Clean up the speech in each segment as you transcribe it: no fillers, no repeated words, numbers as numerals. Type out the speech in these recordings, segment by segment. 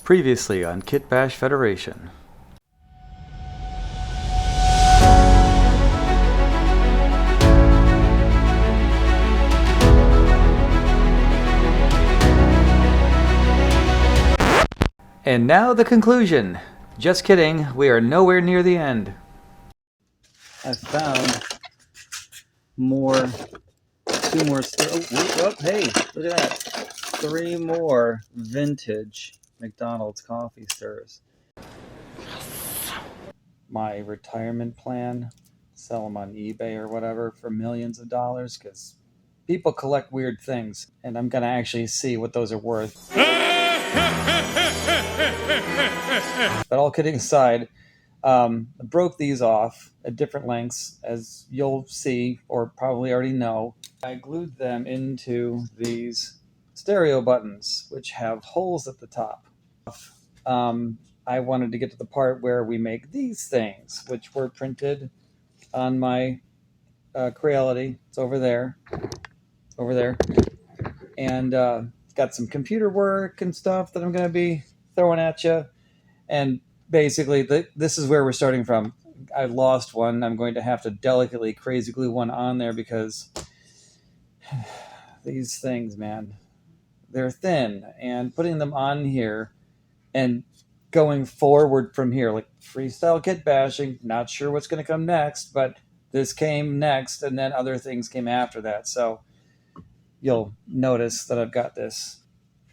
Previously on Kitbash Federation. And now the conclusion. Just kidding, we are nowhere near the end. I found two more, hey, look at that. 3 more vintage McDonald's coffee stirs. My retirement plan, sell them on eBay or whatever for millions of dollars because people collect weird things and I'm going to actually see what those are worth. But all kidding aside, I broke these off at different lengths, as you'll see or probably already know. I glued them into these stereo buttons, which have holes at the top. I wanted to get to the part where we make these things, which were printed on my Creality. It's over there, and got some computer work and stuff that I'm going to be throwing at you. And basically, this is where we're starting from. I lost one. I'm going to have to delicately crazy glue one on there because these things, man, they're thin. And putting them on here and going forward from here, like freestyle kit bashing, not sure what's going to come next, but this came next, and then other things came after that. So you'll notice that I've got this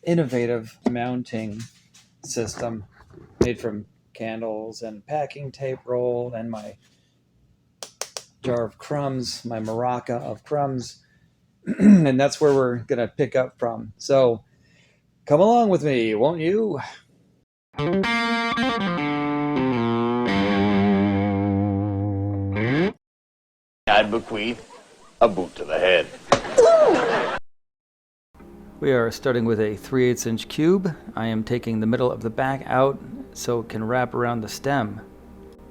innovative mounting system made from candles and packing tape roll and my jar of crumbs, my maraca of crumbs. And that's where we're going to pick up from. So come along with me, won't you? I'd bequeath a boot to the head. We are starting with a 3/8 inch cube. I am taking the middle of the back out so it can wrap around the stem.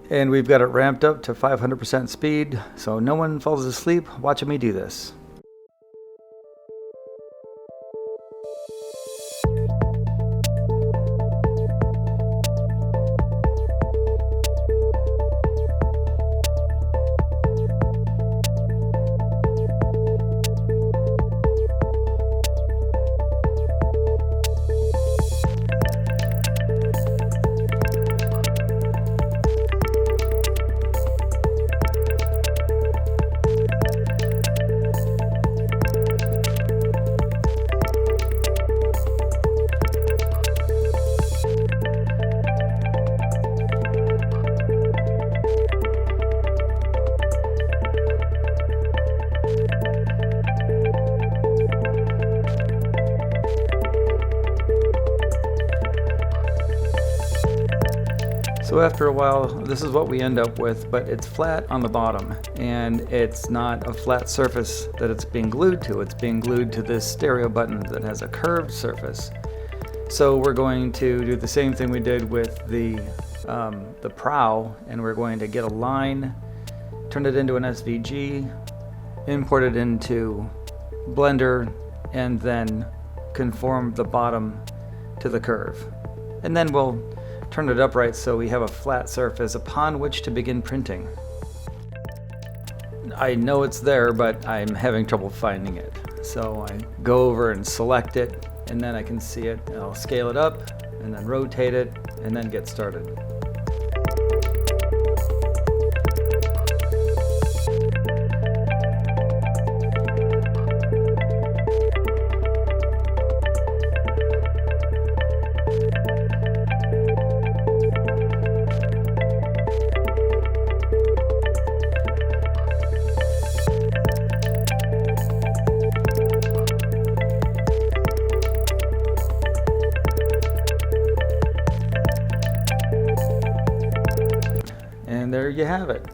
And we've got it ramped up to 500% speed, so no one falls asleep watching me do this. So after a while, this is what we end up with, but it's flat on the bottom, and it's not a flat surface that it's being glued to. It's being glued to this stereo button that has a curved surface. So we're going to do the same thing we did with the prow, and we're going to get a line, turn it into an SVG, import it into Blender, and then conform the bottom to the curve. And then we'll turn it upright so we have a flat surface upon which to begin printing. I know it's there, but I'm having trouble finding it. So I go over and select it, and then I can see it, and I'll scale it up, and then rotate it, and then get started. And there you have it.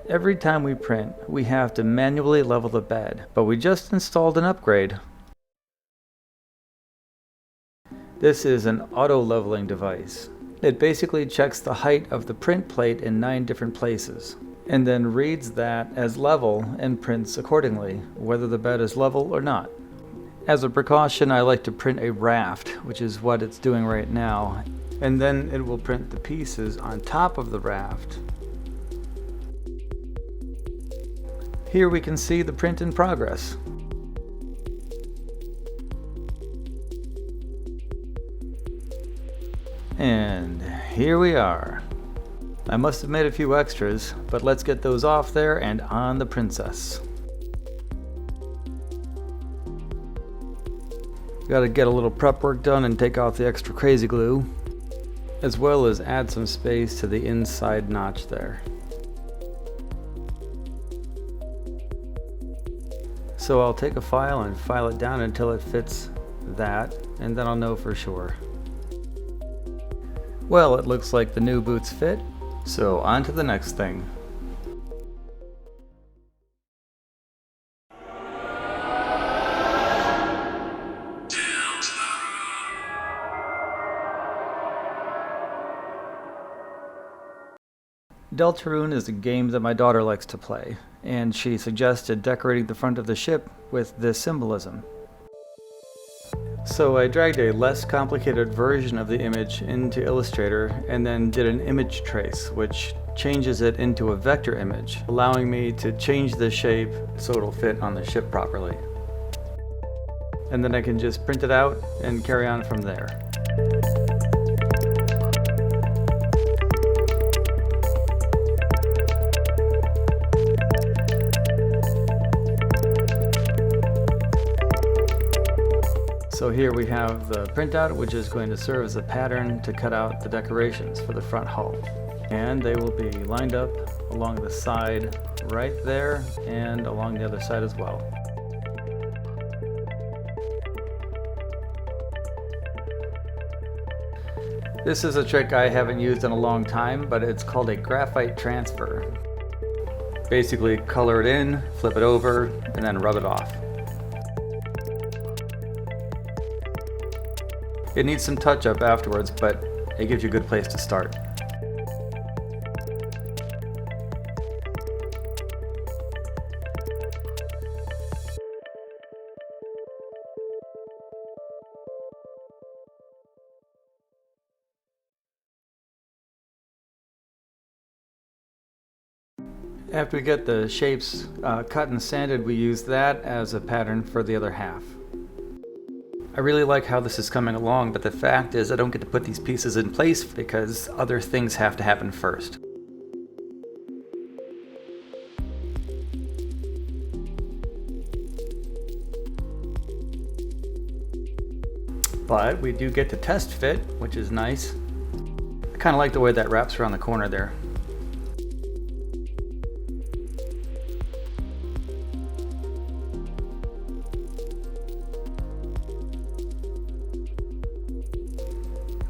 Every time we print, we have to manually level the bed, but we just installed an upgrade. This is an auto-leveling device. It basically checks the height of the print plate in 9 different places, and then reads that as level and prints accordingly, whether the bed is level or not. As a precaution, I like to print a raft, which is what it's doing right now, and then it will print the pieces on top of the raft. Here we can see the print in progress. And here we are. I must have made a few extras, but let's get those off there and on the princess. Gotta get a little prep work done and take off the extra crazy glue, as well as add some space to the inside notch there. So I'll take a file and file it down until it fits that, and then I'll know for sure. Well, it looks like the new boots fit, so on to the next thing. Deltarune is a game that my daughter likes to play, and she suggested decorating the front of the ship with this symbolism. So I dragged a less complicated version of the image into Illustrator and then did an image trace, which changes it into a vector image, allowing me to change the shape so it'll fit on the ship properly. And then I can just print it out and carry on from there. So here we have the printout, which is going to serve as a pattern to cut out the decorations for the front hull. And they will be lined up along the side right there and along the other side as well. This is a trick I haven't used in a long time, but it's called a graphite transfer. Basically color it in, flip it over, and then rub it off. It needs some touch-up afterwards, but it gives you a good place to start. After we get the shapes cut and sanded, we use that as a pattern for the other half. I really like how this is coming along, but the fact is I don't get to put these pieces in place because other things have to happen first. But we do get to test fit, which is nice. I kind of like the way that wraps around the corner there.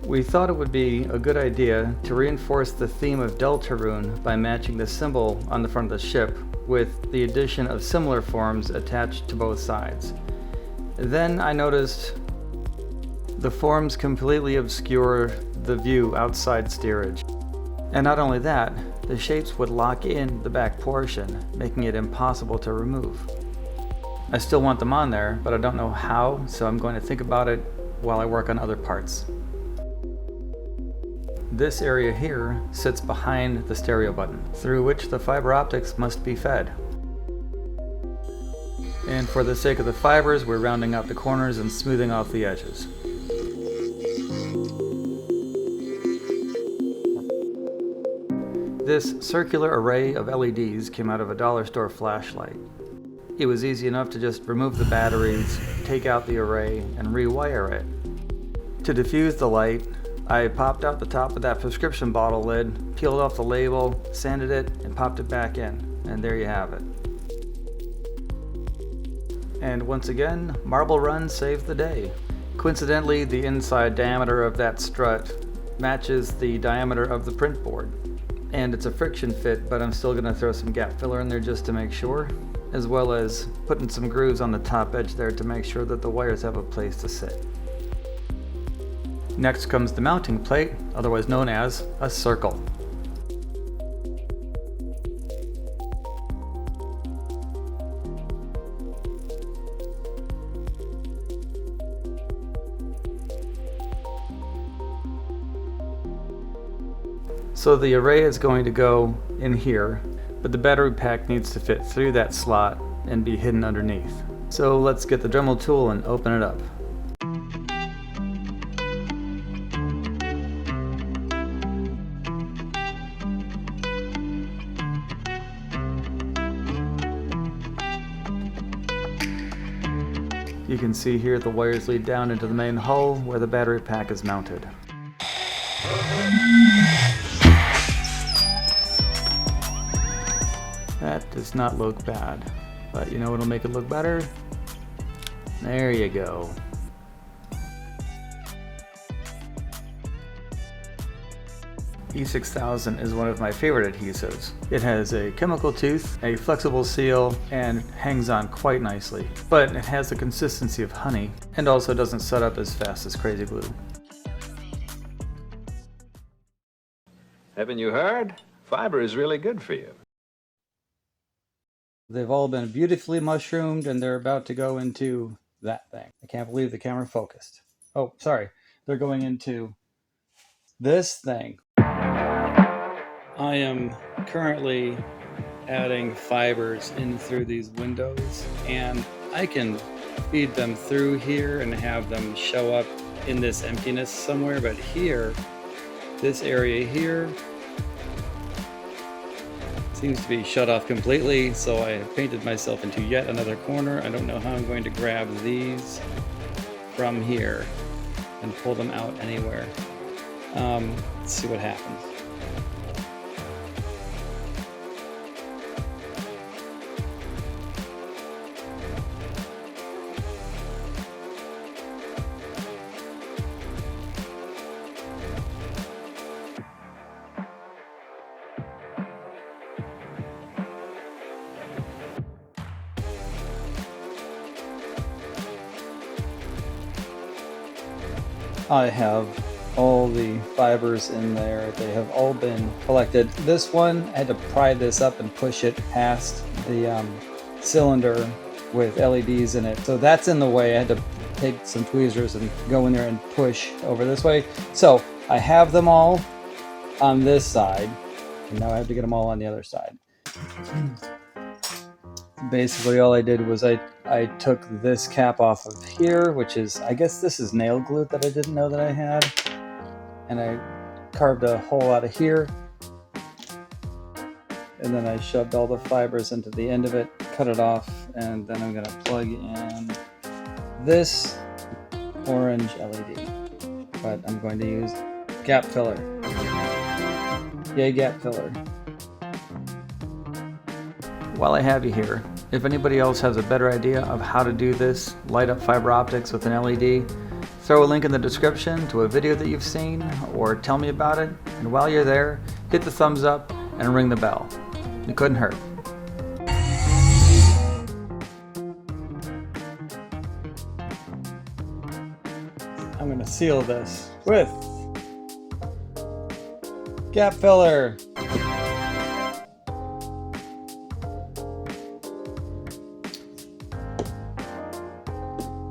We thought it would be a good idea to reinforce the theme of Deltarune by matching the symbol on the front of the ship with the addition of similar forms attached to both sides. Then I noticed the forms completely obscure the view outside steerage. And not only that, the shapes would lock in the back portion, making it impossible to remove. I still want them on there, but I don't know how, so I'm going to think about it while I work on other parts. This area here sits behind the stereo button, through which the fiber optics must be fed. And for the sake of the fibers, we're rounding out the corners and smoothing off the edges. This circular array of LEDs came out of a dollar store flashlight. It was easy enough to just remove the batteries, take out the array, and rewire it. To diffuse the light, I popped out the top of that prescription bottle lid, peeled off the label, sanded it, and popped it back in. And there you have it. And once again, Marble Run saved the day. Coincidentally, the inside diameter of that strut matches the diameter of the print board. And it's a friction fit, but I'm still going to throw some gap filler in there just to make sure, as well as putting some grooves on the top edge there to make sure that the wires have a place to sit. Next comes the mounting plate, otherwise known as a circle. So the array is going to go in here, but the battery pack needs to fit through that slot and be hidden underneath. So let's get the Dremel tool and open it up. You can see here the wires lead down into the main hull where the battery pack is mounted. That does not look bad, but you know what'll make it look better? There you go. E6000 is one of my favorite adhesives. It has a chemical tooth, a flexible seal, and hangs on quite nicely. But it has the consistency of honey, and also doesn't set up as fast as Crazy Glue. Haven't you heard? Fiber is really good for you. They've all been beautifully mushroomed, and they're about to go into that thing. I can't believe the camera focused. Oh, sorry. They're going into this thing. I am currently adding fibers in through these windows, and I can feed them through here and have them show up in this emptiness somewhere, but here, this area here seems to be shut off completely, so I have painted myself into yet another corner. I don't know how I'm going to grab these from here and pull them out anywhere. Let's see what happens. I have all the fibers in there. They have all been collected. This one, I had to pry this up and push it past the cylinder with LEDs in it. So that's in the way. I had to take some tweezers and go in there and push over this way. So I have them all on this side, and now I have to get them all on the other side. Basically all I did was I took this cap off of here, which is, I guess this is nail glue that I didn't know that I had, and I carved a hole out of here, and then I shoved all the fibers into the end of it, cut it off, and then I'm going to plug in this orange LED, but I'm going to use gap filler. Yay, gap filler. While I have you here, if anybody else has a better idea of how to do this, light up fiber optics with an LED, throw a link in the description to a video that you've seen, or tell me about it, and while you're there, hit the thumbs up and ring the bell. It couldn't hurt. I'm going to seal this with gap filler.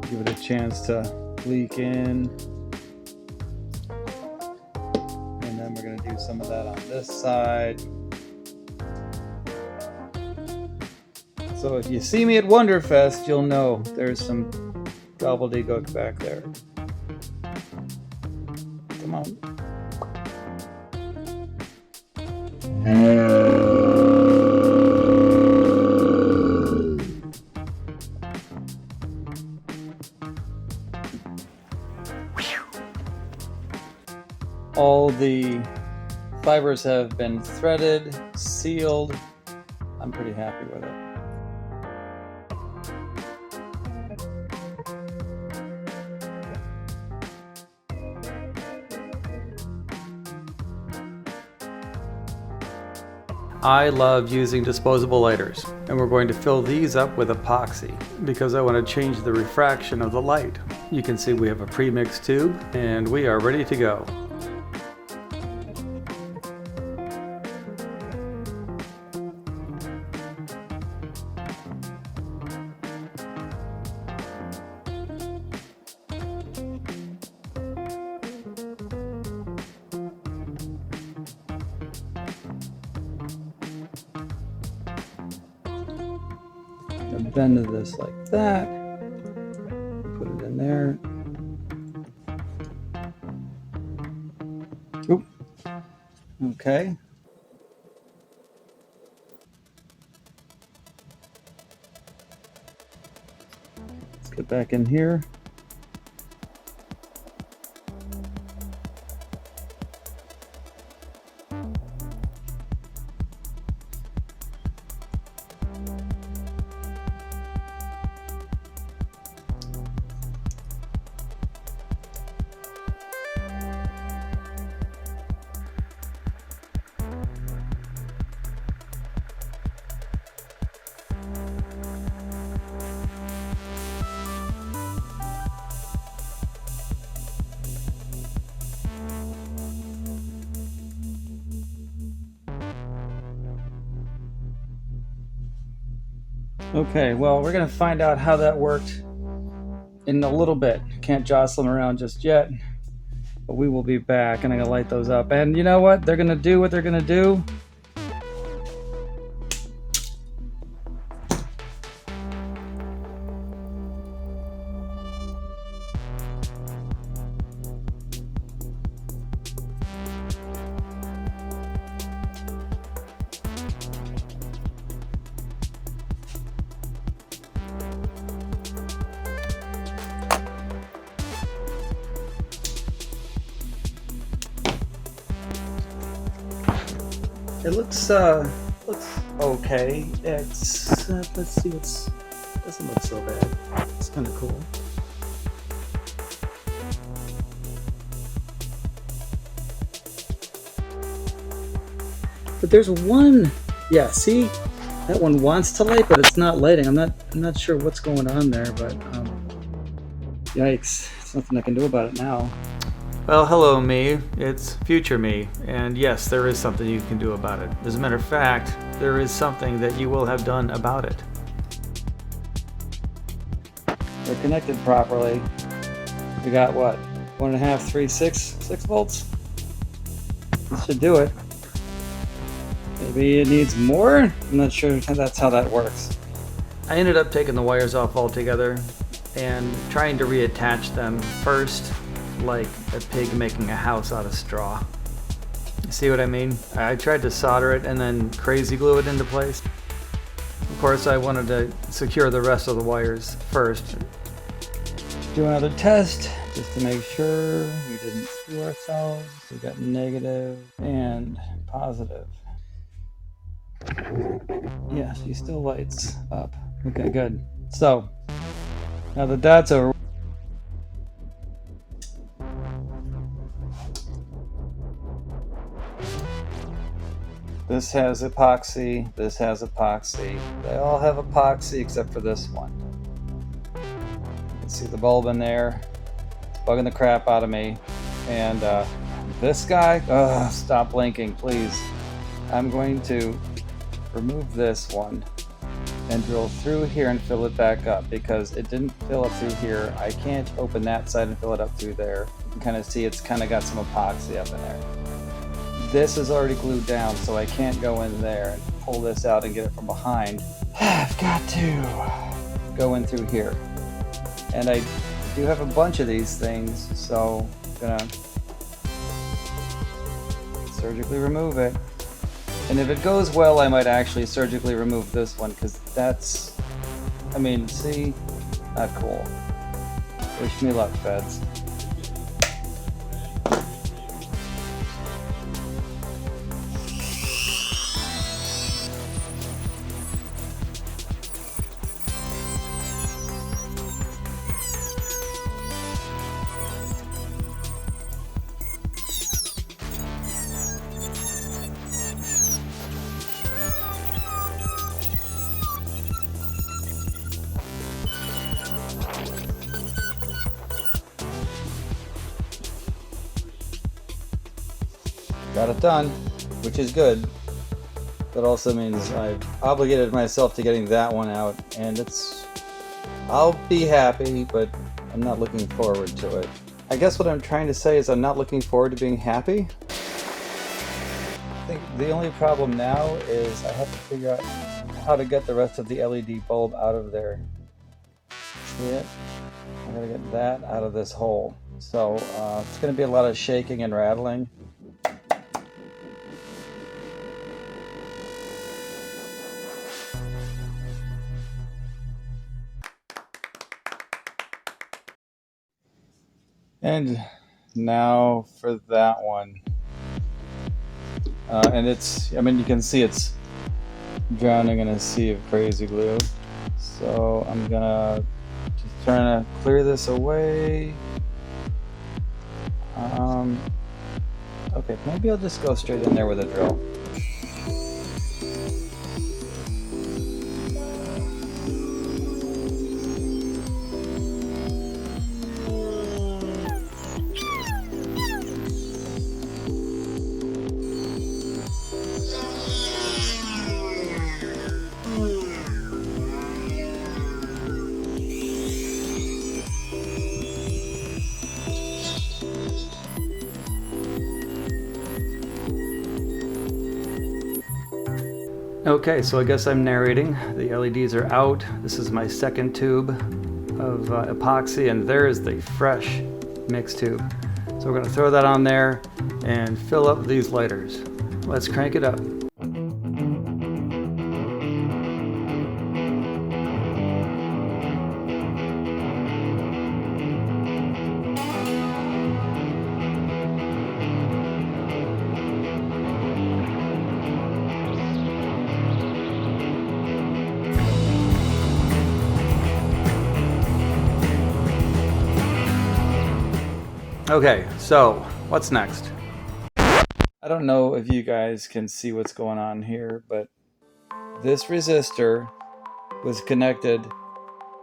Give it a chance to leak in. And then we're going to do some of that on this side. So if you see me at Wonderfest, you'll know there's some gobbledygook back there. Come on. All the fibers have been threaded, sealed. I'm pretty happy with it. I love using disposable lighters, and we're going to fill these up with epoxy because I want to change the refraction of the light. You can see we have a pre-mixed tube, and we are ready to go. bend this like that. Put it in there. Oop. Okay. Let's get back in here. Okay, well, we're going to find out how that worked in a little bit. Can't jostle them around just yet, but we will be back, and I'm going to light those up. And you know what? They're going to do what they're going to do. It looks okay. It's let's see what's doesn't look so bad. It's kind of cool. But there's one. Yeah, see, that one wants to light, but it's not lighting. I'm not sure what's going on there, but yikes! There's nothing I can do about it now. Well, hello me, it's future me, and yes, there is something you can do about it. As a matter of fact, there is something that you will have done about it. They're connected properly. We got what? 1.5, 3, 6 volts? This should do it. Maybe it needs more? I'm not sure that's how that works. I ended up taking the wires off altogether and trying to reattach them first, like a pig making a house out of straw. See what I mean? I tried to solder it and then crazy glue it into place. Of course, I wanted to secure the rest of the wires first. Do another test just to make sure we didn't screw ourselves. We got negative and positive. Yeah, she still lights up. Okay, good. So, now that that's over, this has epoxy, this has epoxy. They all have epoxy except for this one. You can see the bulb in there. It's bugging the crap out of me. And this guy, stop blinking, please. I'm going to remove this one and drill through here and fill it back up because it didn't fill up through here. I can't open that side and fill it up through there. You can kind of see it's kind of got some epoxy up in there. This is already glued down, so I can't go in there and pull this out and get it from behind. I've got to go in through here. And I do have a bunch of these things, so I'm gonna surgically remove it. And if it goes well, I might actually surgically remove this one, because that's, I mean, see? Not cool. Wish me luck, feds. Got it done, which is good. That also means I've obligated myself to getting that one out, and I'll be happy, but I'm not looking forward to it. I guess what I'm trying to say is I'm not looking forward to being happy. think the only problem now is I have to figure out how to get the rest of the LED bulb out of there. See it? I gotta get that out of this hole. So it's gonna be a lot of shaking and rattling. And now for that one. And it's, I mean, you can see it's drowning in a sea of crazy glue. So I'm gonna just trying to clear this away. Okay, maybe I'll just go straight in there with a drill. Okay, so I guess I'm narrating. The LEDs are out. This is my second tube of epoxy, and there is the fresh mix tube. So we're going to throw that on there and fill up these lighters. Let's crank it up. Okay, so what's next? I don't know if you guys can see what's going on here, but this resistor was connected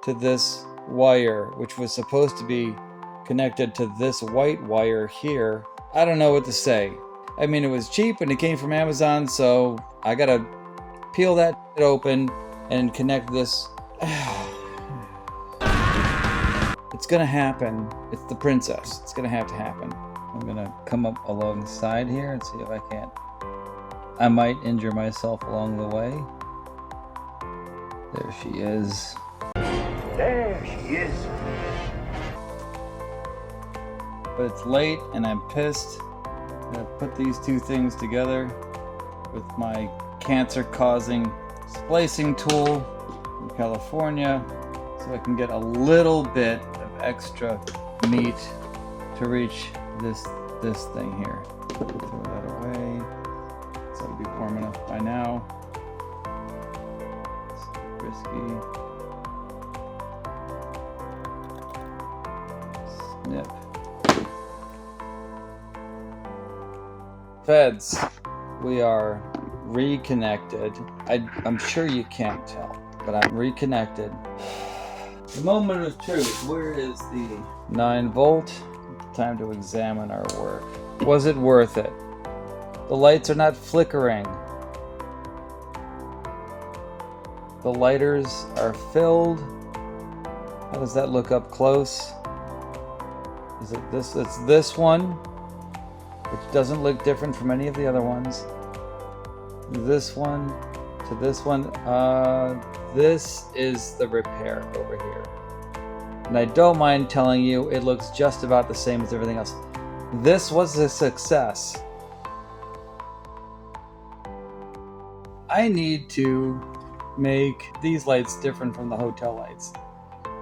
to this wire, which was supposed to be connected to this white wire here. I don't know what to say. I mean, it was cheap and it came from Amazon, so I gotta peel that open and connect this. It's gonna happen. It's the princess. It's gonna have to happen. I'm gonna come up alongside here and see if I can't. I might injure myself along the way. There she is. There she is. But it's late and I'm pissed. I'm gonna put these two things together with my cancer-causing splicing tool from California, so I can get a little bit of extra meat to reach this thing here. Throw that away. So it'll be warm enough by now. It's risky. Snip. Feds, we are reconnected. I'm sure you can't tell, but I'm reconnected. The moment of truth. Where is the 9-volt? Time to examine our work. Was it worth it? The lights are not flickering. The lighters are filled. How does that look up close? Is it this? It's this one, which doesn't look different from any of the other ones. This one to this one. This is the repair over here. And I don't mind telling you, it looks just about the same as everything else. This was a success. I need to make these lights different from the hotel lights.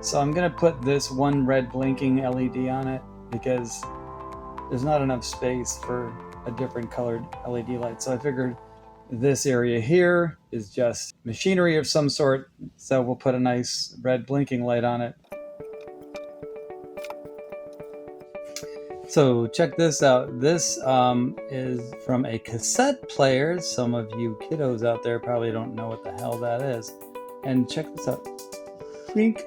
So I'm gonna put this one red blinking LED on it because there's not enough space for a different colored LED light. So I figured this area here is just machinery of some sort, so we'll put a nice red blinking light on it. So check this out. This is from a cassette player. Some of you kiddos out there probably don't know what the hell that is. And check this out. Clink.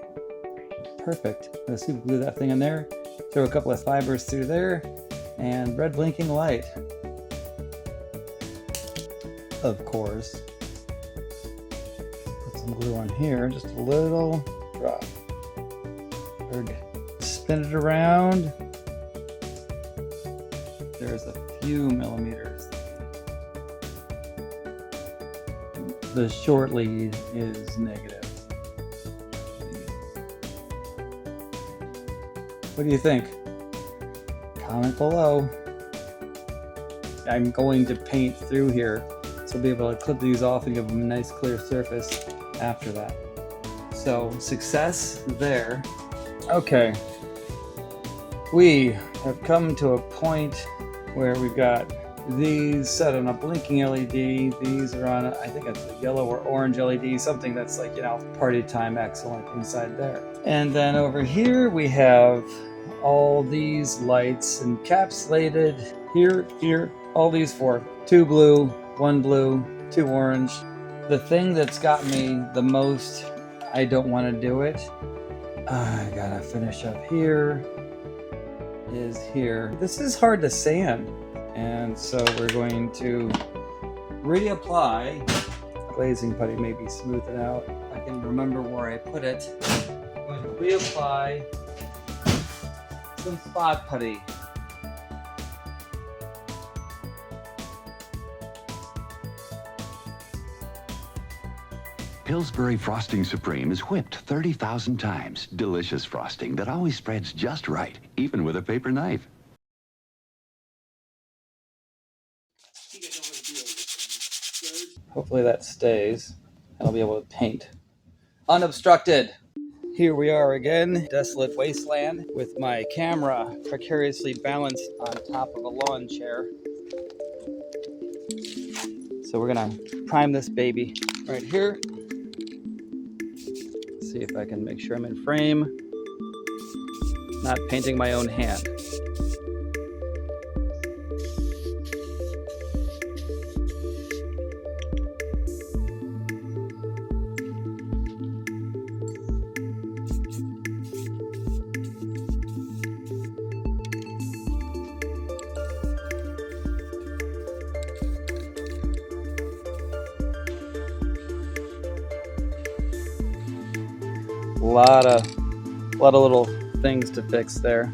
Perfect. I'm gonna super glue that thing in there. Throw a couple of fibers through there, and red blinking light. Of course. Put some glue on here, just a little drop. Spin it around. There's a few millimeters. the short lead is negative. What do you think? Comment below. I'm going to paint through here, so I'll be able to clip these off and give them a nice clear surface after that. So, success there. Okay. We have come to a point where we've got these set on a blinking LED. These are on, I think it's a yellow or orange LED, something that's like, you know, party time excellent inside there. And then over here we have all these lights encapsulated here, all these four. 2 blue, 1 blue, 2 orange. The thing that's got me the most, I don't want to do it. I gotta finish up here, is here. This is hard to sand. And so we're going to reapply. Glazing putty may be smoothing out. I can remember where I put it. I'm going to reapply some spot putty. Pillsbury Frosting Supreme is whipped 30,000 times. Delicious frosting that always spreads just right, even with a paper knife. Hopefully that stays. I'll be able to paint unobstructed. Here we are again, desolate wasteland, with my camera precariously balanced on top of a lawn chair. So we're gonna prime this baby right here. See if I can make sure I'm in frame. Not painting my own hand. A lot of little things to fix there.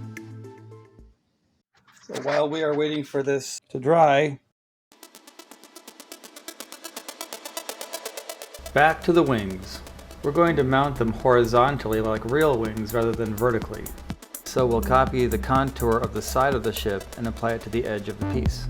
So while we are waiting for this to dry, back to the wings. We're going to mount them horizontally like real wings rather than vertically. So we'll copy the contour of the side of the ship and apply it to the edge of the piece.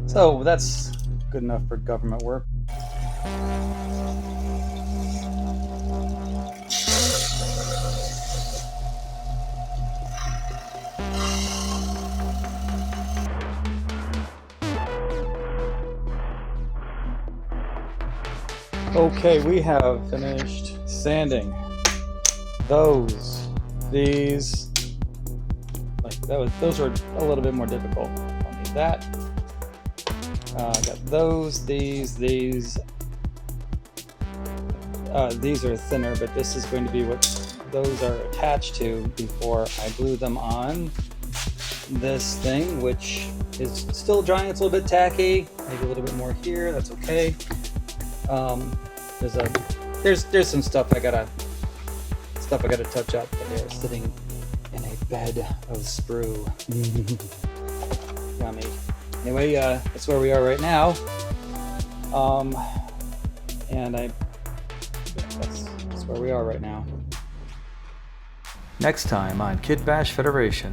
So that's good enough for government work. Okay, we have finished sanding these. Like those are a little bit more difficult. I'll need that. I got those, these are thinner, but this is going to be what those are attached to before I glue them on this thing, which is still drying. It's a little bit tacky, maybe a little bit more here, that's okay. There's some stuff I gotta touch up, but they're sitting in a bed of sprue. Yummy. Anyway, that's where we are right now, and that's where we are right now. Next time on Kitbash Federation.